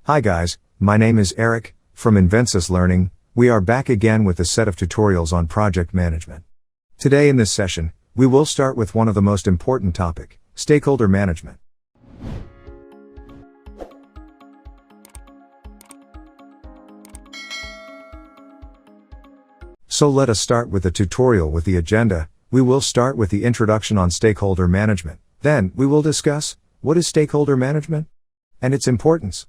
Hi guys, my name is Eric, from Invensis Learning. We are back again with a set of tutorials on project management. Today in this session, we will start with one of the most important topic, stakeholder management. So let us start with the tutorial with the agenda. We will start with the introduction on stakeholder management. Then, we will discuss, what is stakeholder management? And its importance.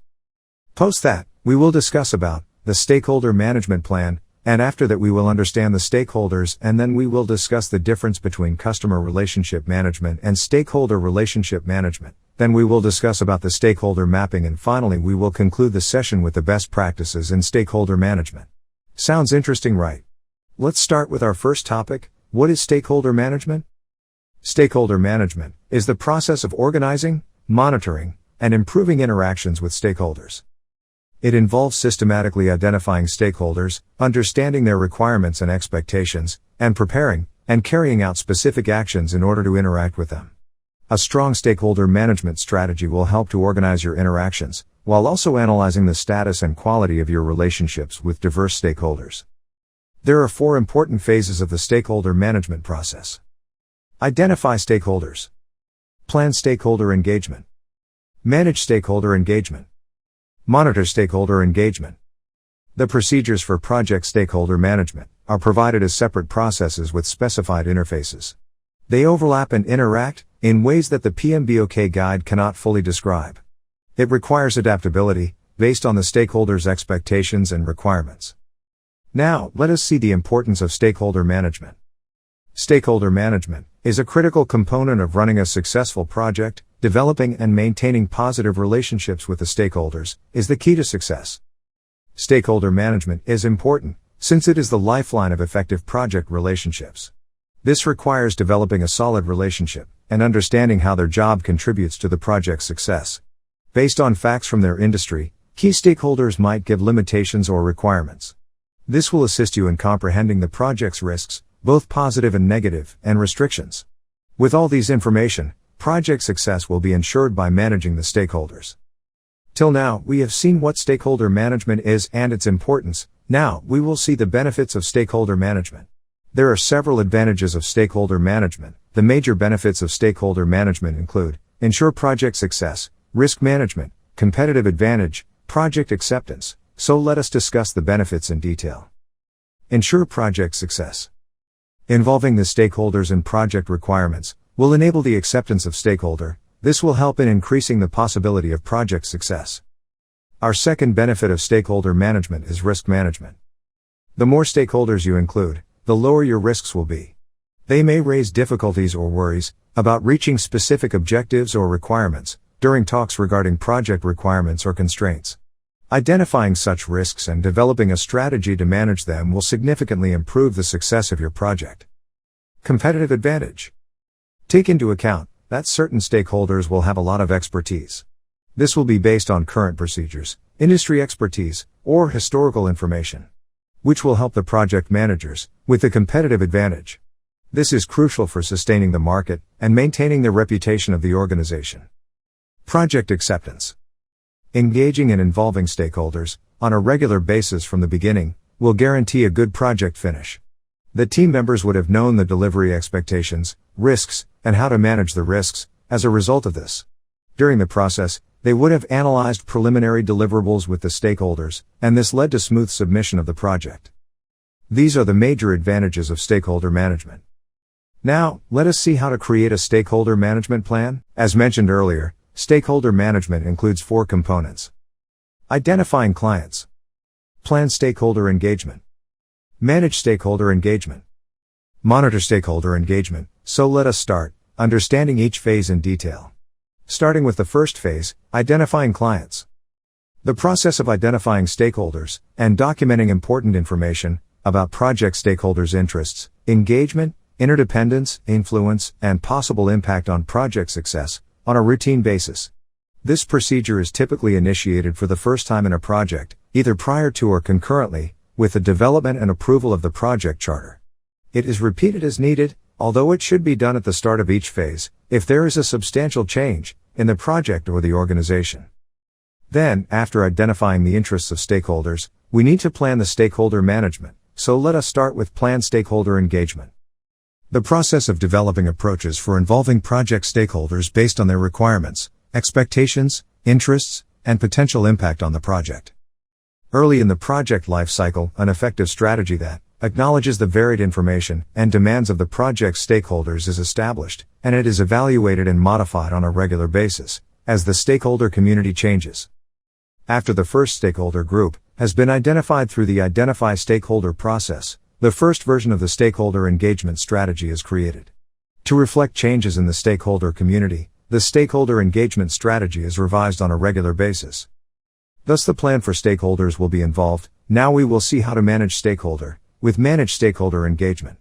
Post that, we will discuss about, the stakeholder management plan, and after that we will understand the stakeholders and then we will discuss the difference between customer relationship management and stakeholder relationship management. Then we will discuss about the stakeholder mapping and finally we will conclude the session with the best practices in stakeholder management. Sounds interesting, right? Let's start with our first topic. What is stakeholder management? Stakeholder management is the process of organizing, monitoring, and improving interactions with stakeholders. It involves systematically identifying stakeholders, understanding their requirements and expectations, and preparing and carrying out specific actions in order to interact with them. A strong stakeholder management strategy will help to organize your interactions, while also analyzing the status and quality of your relationships with diverse stakeholders. There are 4 important phases of the stakeholder management process. Identify stakeholders. Plan stakeholder engagement. Manage stakeholder engagement. Monitor stakeholder engagement. The procedures for project stakeholder management are provided as separate processes with specified interfaces. They overlap and interact in ways that the PMBOK guide cannot fully describe. It requires adaptability based on the stakeholders' expectations and requirements. Now, let us see the importance of stakeholder management. Stakeholder management is a critical component of running a successful project. Developing and maintaining positive relationships with the stakeholders is the key to success. Stakeholder management is important, since it is the lifeline of effective project relationships. This requires developing a solid relationship, and understanding how their job contributes to the project's success. Based on facts from their industry, key stakeholders might give limitations or requirements. This will assist you in comprehending the project's risks, both positive and negative, and restrictions. With all these information, project success will be ensured by managing the stakeholders. Till now, we have seen what stakeholder management is and its importance. Now, we will see the benefits of stakeholder management. There are several advantages of stakeholder management. The major benefits of stakeholder management include, ensure project success, risk management, competitive advantage, project acceptance. So let us discuss the benefits in detail. Ensure project success. Involving the stakeholders in project requirements will enable the acceptance of stakeholder. This will help in increasing the possibility of project success. Our second benefit of stakeholder management is risk management. The more stakeholders you include, the lower your risks will be. They may raise difficulties or worries about reaching specific objectives or requirements during talks regarding project requirements or constraints. Identifying such risks and developing a strategy to manage them will significantly improve the success of your project. Competitive advantage. Take into account that certain stakeholders will have a lot of expertise. This will be based on current procedures, industry expertise, or historical information, which will help the project managers with the competitive advantage. This is crucial for sustaining the market and maintaining the reputation of the organization. Project acceptance. Engaging and involving stakeholders on a regular basis from the beginning will guarantee a good project finish. The team members would have known the delivery expectations, risks, and how to manage the risks as a result of this. During the process, they would have analyzed preliminary deliverables with the stakeholders, and this led to smooth submission of the project. These are the major advantages of stakeholder management. Now, let us see how to create a stakeholder management plan. As mentioned earlier, stakeholder management includes 4 components. Identifying clients. Plan stakeholder engagement. Manage stakeholder engagement. Monitor stakeholder engagement. So let us start understanding each phase in detail. Starting with the first phase, identifying clients. The process of identifying stakeholders and documenting important information about project stakeholders' interests, engagement, interdependence, influence, and possible impact on project success on a routine basis. This procedure is typically initiated for the first time in a project, either prior to or concurrently with the development and approval of the project charter. It is repeated as needed, although it should be done at the start of each phase, if there is a substantial change in the project or the organization. Then, after identifying the interests of stakeholders, we need to plan the stakeholder management, so let us start with plan stakeholder engagement. The process of developing approaches for involving project stakeholders based on their requirements, expectations, interests, and potential impact on the project. Early in the project life cycle, an effective strategy that acknowledges the varied information and demands of the project stakeholders is established, and it is evaluated and modified on a regular basis, as the stakeholder community changes. After the first stakeholder group has been identified through the Identify Stakeholder process, the first version of the stakeholder engagement strategy is created. To reflect changes in the stakeholder community, the stakeholder engagement strategy is revised on a regular basis. Thus the plan for stakeholders will be involved. Now we will see how to manage stakeholder, with manage stakeholder engagement.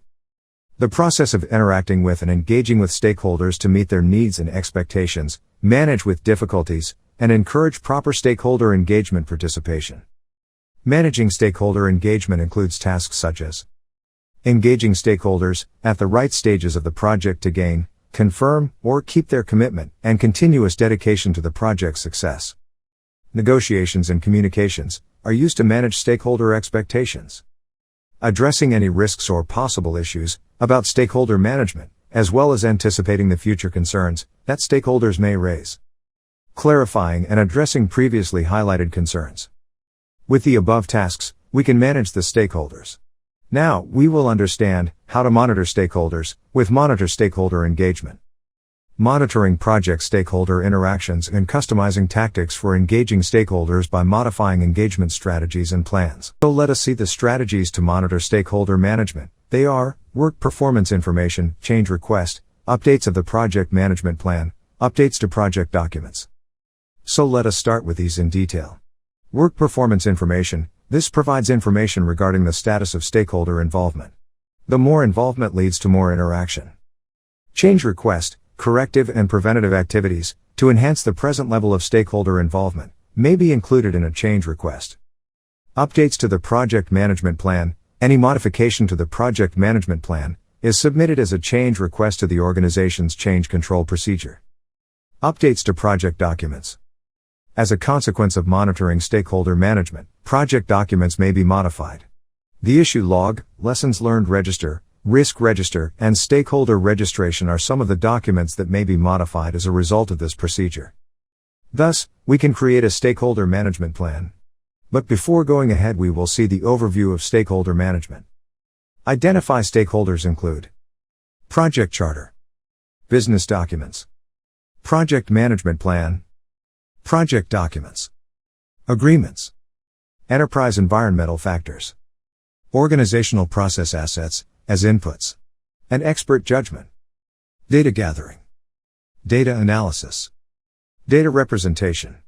The process of interacting with and engaging with stakeholders to meet their needs and expectations, manage with difficulties, and encourage proper stakeholder engagement participation. Managing stakeholder engagement includes tasks such as engaging stakeholders at the right stages of the project to gain, confirm, or keep their commitment and continuous dedication to the project's success. Negotiations and communications are used to manage stakeholder expectations. Addressing any risks or possible issues about stakeholder management, as well as anticipating the future concerns that stakeholders may raise. Clarifying and addressing previously highlighted concerns. With the above tasks, we can manage the stakeholders. Now, we will understand how to monitor stakeholders, with monitor stakeholder engagement. Monitoring project stakeholder interactions and customizing tactics for engaging stakeholders by modifying engagement strategies and plans. So let us see the strategies to monitor stakeholder management. They are work performance information, change request, updates of the project management plan, updates to project documents. So let us start with these in detail. Work performance information. This provides information regarding the status of stakeholder involvement. The more involvement leads to more interaction. Change request. Corrective and preventative activities to enhance the present level of stakeholder involvement may be included in a change request. Updates to the project management plan. Any modification to the project management plan is submitted as a change request to the organization's change control procedure. Updates to project documents. As a consequence of monitoring stakeholder management, project documents may be modified. The issue log, lessons learned register, risk register, and stakeholder registration are some of the documents that may be modified as a result of this procedure. Thus, we can create a stakeholder management plan. But before going ahead, we will see the overview of stakeholder management. Identify stakeholders include project charter, business documents, project management plan, project documents, agreements, enterprise environmental factors, organizational process assets, as inputs, and expert judgment, data gathering, data analysis, data representation.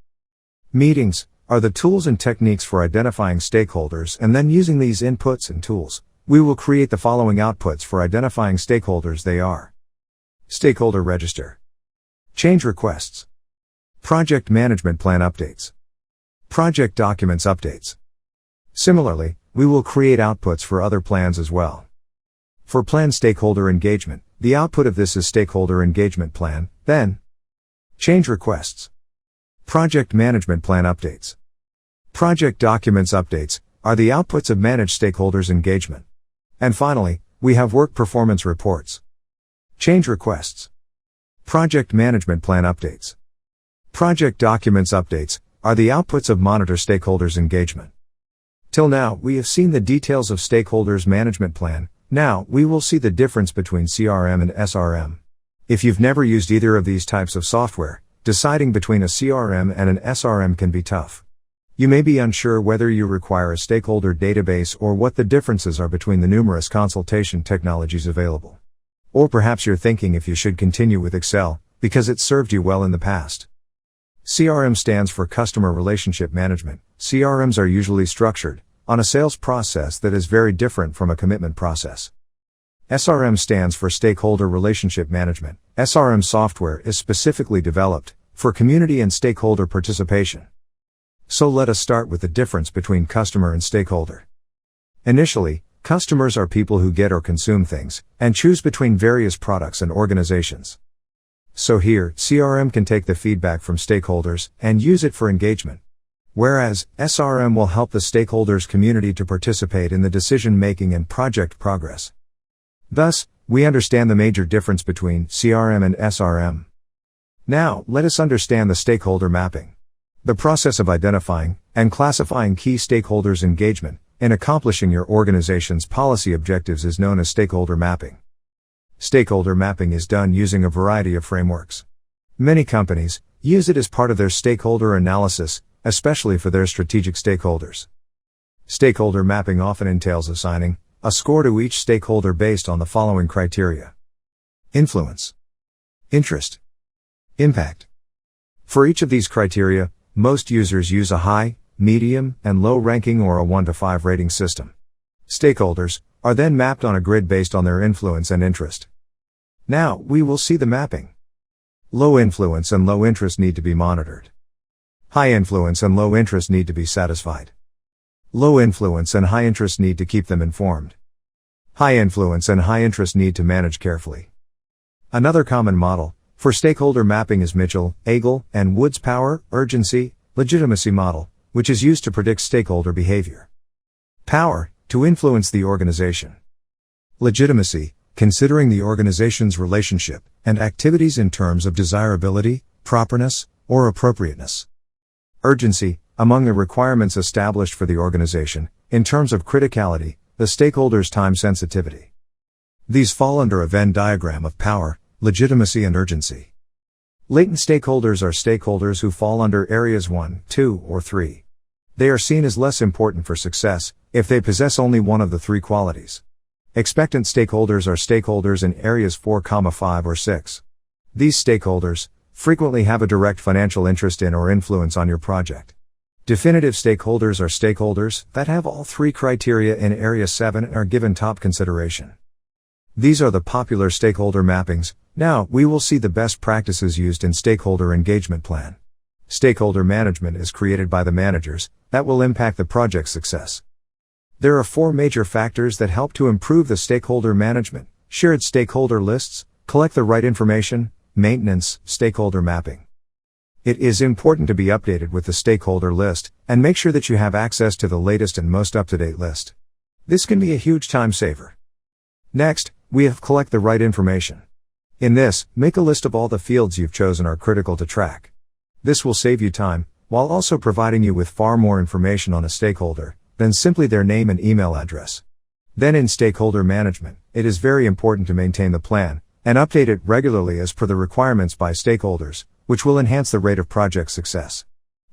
Meetings are the tools and techniques for identifying stakeholders, and then using these inputs and tools, we will create the following outputs for identifying stakeholders. They are stakeholder register, change requests, project management plan updates, project documents updates. Similarly, we will create outputs for other plans as well. For plan stakeholder engagement, the output of this is stakeholder engagement plan, then change requests, project management plan updates, project documents updates are the outputs of managed stakeholders engagement. And finally, we have work performance reports, change requests, project management plan updates, project documents updates are the outputs of monitor stakeholders engagement. Till now, we have seen the details of stakeholders management plan. Now, we will see the difference between CRM and SRM. If you've never used either of these types of software, deciding between a CRM and an SRM can be tough. You may be unsure whether you require a stakeholder database or what the differences are between the numerous consultation technologies available. Or perhaps you're thinking if you should continue with Excel, because it served you well in the past. CRM stands for Customer Relationship Management. CRMs are usually structured on a sales process that is very different from a commitment process. SRM stands for Stakeholder Relationship Management. SRM software is specifically developed for community and stakeholder participation. So let us start with the difference between customer and stakeholder. Initially, customers are people who get or consume things and choose between various products and organizations. So here, CRM can take the feedback from stakeholders and use it for engagement. Whereas, SRM will help the stakeholders community to participate in the decision-making and project progress. Thus, we understand the major difference between CRM and SRM. Now, let us understand the stakeholder mapping. The process of identifying and classifying key stakeholders' engagement in accomplishing your organization's policy objectives is known as stakeholder mapping. Stakeholder mapping is done using a variety of frameworks. Many companies use it as part of their stakeholder analysis, especially for their strategic stakeholders. Stakeholder mapping often entails assigning a score to each stakeholder based on the following criteria: influence, interest, impact. For each of these criteria, most users use a high, medium, and low ranking or a 1 to 5 rating system. Stakeholders are then mapped on a grid based on their influence and interest. Now, we will see the mapping. Low influence and low interest need to be monitored. High influence and low interest need to be satisfied. Low influence and high interest need to keep them informed. High influence and high interest need to manage carefully. Another common model for stakeholder mapping is Mitchell, Agel, and Wood's power, urgency, legitimacy model, which is used to predict stakeholder behavior. Power, to influence the organization. Legitimacy, considering the organization's relationship and activities in terms of desirability, properness, or appropriateness. Urgency, among the requirements established for the organization, in terms of criticality, the stakeholder's time sensitivity. These fall under a Venn diagram of power, legitimacy and urgency. Latent stakeholders are stakeholders who fall under areas 1, 2, or 3. They are seen as less important for success if they possess only one of the 3 qualities. Expectant stakeholders are stakeholders in areas 4, 5, or 6. These stakeholders frequently have a direct financial interest in or influence on your project. Definitive stakeholders are stakeholders that have all 3 criteria in Area 7 and are given top consideration. These are the popular stakeholder mappings. Now, we will see the best practices used in stakeholder engagement plan. Stakeholder management is created by the managers that will impact the project's success. There are 4 major factors that help to improve the stakeholder management: shared stakeholder lists, collect the right information, maintenance, stakeholder mapping. It is important to be updated with the stakeholder list and make sure that you have access to the latest and most up-to-date list. This can be a huge time saver. Next, we have collect the right information. In this, make a list of all the fields you've chosen are critical to track. This will save you time, while also providing you with far more information on a stakeholder than simply their name and email address. Then in stakeholder management, it is very important to maintain the plan and update it regularly as per the requirements by stakeholders, which will enhance the rate of project success.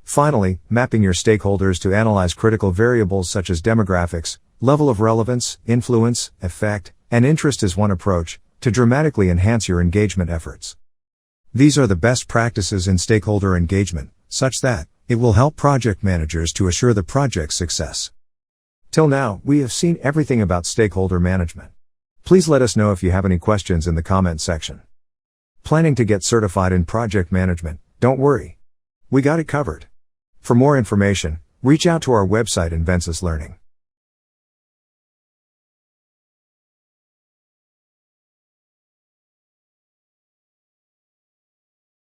Finally, mapping your stakeholders to analyze critical variables such as demographics, level of relevance, influence, effect, and interest is one approach to dramatically enhance your engagement efforts. These are the best practices in stakeholder engagement, such that it will help project managers to assure the project's success. Till now, we have seen everything about stakeholder management. Please let us know if you have any questions in the comment section. Planning to get certified in project management? Don't worry. We got it covered. For more information, reach out to our website Invensis Learning.